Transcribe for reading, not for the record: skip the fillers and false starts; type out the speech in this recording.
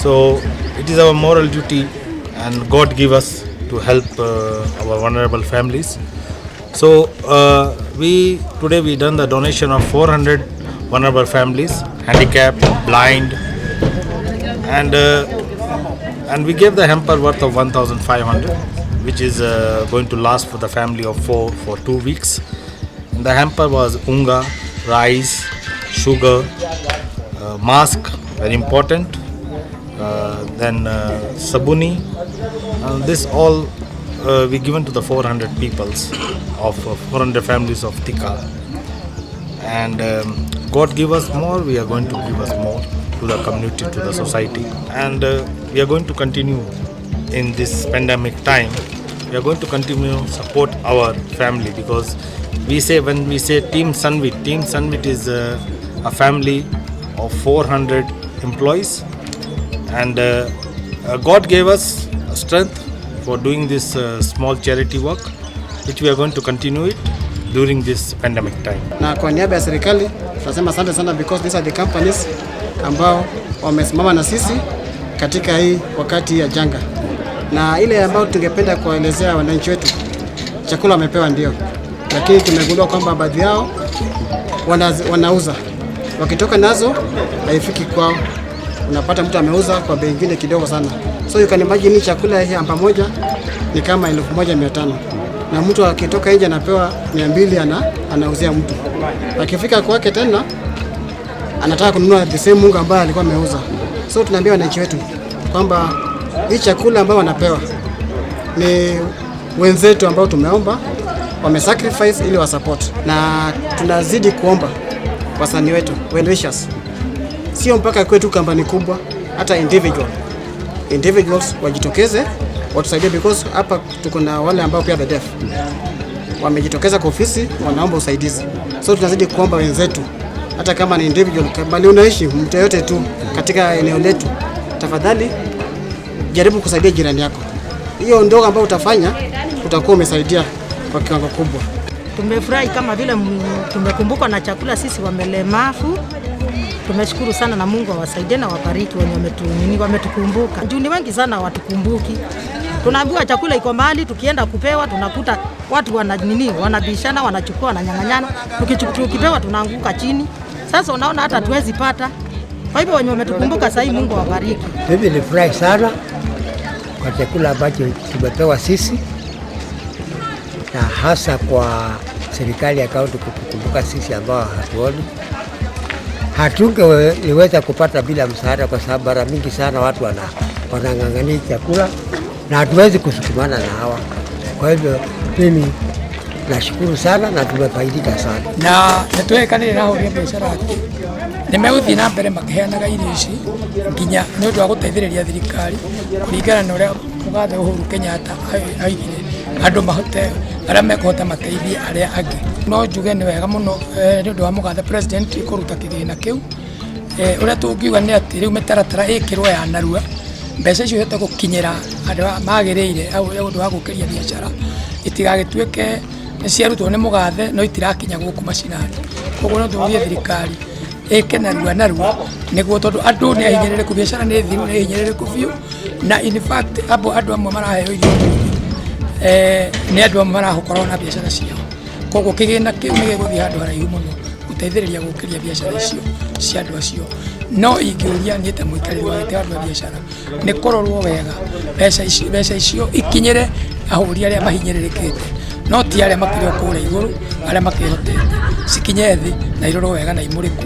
So it is our moral duty, and God give us to help our vulnerable families. So today we done the donation of 400 vulnerable families, handicapped, blind, and we gave the hamper worth of 1,500, which is going to last for the family of 4 for 2 weeks. And the hamper was unga, rice, sugar, mask, very important, then sabuni. This all we given to the 400 peoples of 400 families of Tika. And God give us more, we are going to give us more to the community, to the society. And we are going to continue in this pandemic time. We are going to continue support our family, because when we say Team Sunwit is a family of 400 employees, and God gave us strength for doing this small charity work, which we are going to continue it during this pandemic time. Na kwa niaba ya serikali tunasema asante sana, because these are the companies ambao wamesimama na sisi katika hii wakati ya janga. Na ile ambao tungependa kuelezea wananchi wetu, chakula wamepewa ndio, lakini tumegundua kwamba baadhi yao wanauza, wakitoka nazo haifiki kwao. Unapata mtu ameuza kwa bei nyingine kidogo sana. So you can imagine chakula hii hapa moja ni kama 1,500, na mtu akitoka nje anapewa 200, anauzia mtu. Akifika kwake tena anataka kununua the same munga ambayo alikuwa ameuza. So tunaambia wananchi wetu kwamba hii chakula ambayo wanapewa ni wenzetu ambao tumeomba, wamesacrifice ili wasupport, na tunazidi kuomba wasanii wetu, well wishers, sio mpaka kwetu kampani kubwa, hata individuals wajitokeze watusaidie, because hapa tuko na wale ambao pia the deaf wamejitokeza kwa ofisi, wanaomba usaidizi. So tunazidi kuomba wenzetu, hata kama ni individual, bali unaishi mtu yote tu katika eneo letu, tafadhali jaribu kusaidia jirani yako. Hiyo ndogo ambayo utafanya utakuwa umesaidia kwa kiwango kubwa. Tumefurahi kama vile tumekumbuka na chakula, sisi wamelemavu. Tumeshukuru sana na Mungu awasaidie na wabariki wenye wametukumbuka. Juu ni wengi sana watukumbuki. Tunaambiwa chakula iko mahali, tukienda kupewa tunakuta watu wanabishana, wanachukua, wananyang'anyana. Tukipewa tunaanguka chini. Sasa unaona hata tuwezi pata. Kwa hivyo wenye wametukumbuka sasa hivi Mungu awabariki. Mimi nilifurahi sana kwa chakula ambacho tumepewa sisi, na hasa kwa serikali ya kaunti kutukumbuka sisi ambao hatuoni. Hatungeweza kupata bila msaada, kwa sababu mara mingi sana watu wanang'ang'ania chakula na hatuwezi kusukumana na hawa. Kwa hivyo mimi nashukuru sana na tumefaidika sana. Na nitwekanire na horia biashara ati nimeuthi na mbere makiheanaga irio ici nginya ni undu wa guteithiriria thirikari kuringana na uria Mugathe Uhuru Kenyatta aigire andu mahote aria mekuhota mateithie aria angi. No njuge ni wega muno ni undu wa Mugathe president kuruta kigina kiu. Uria tungiuga ni ati riu mitaratara ikirwo ya narua, mbeca icio hete gukinyira andu magiriire au undu wa gukiria biashara itigagituike ni ciarutwo ni Mugathe no itirakinya guku macinani. Koguo no tugie thirikari eke narua niguo tondu andu ni ahinyirire ku biashara ni thiru ni ahinyirire ku biu, na in fact andu amwe maraheo irio ni andu amwe marakorwo na biashara ciao. Koguo kigina kiu ni giguthii handu haraihu muno guteithiriria gukiria biashara icio cia andu acio. No ingiuria ni ta muikariri wa gite andu a biashara ni kororwo wega beca icio ikinyire ahuri aria mahinyiririkite, no ti aria makiri kure iguru aria makihotete, cikinye thi na irorwo wega na imuriku.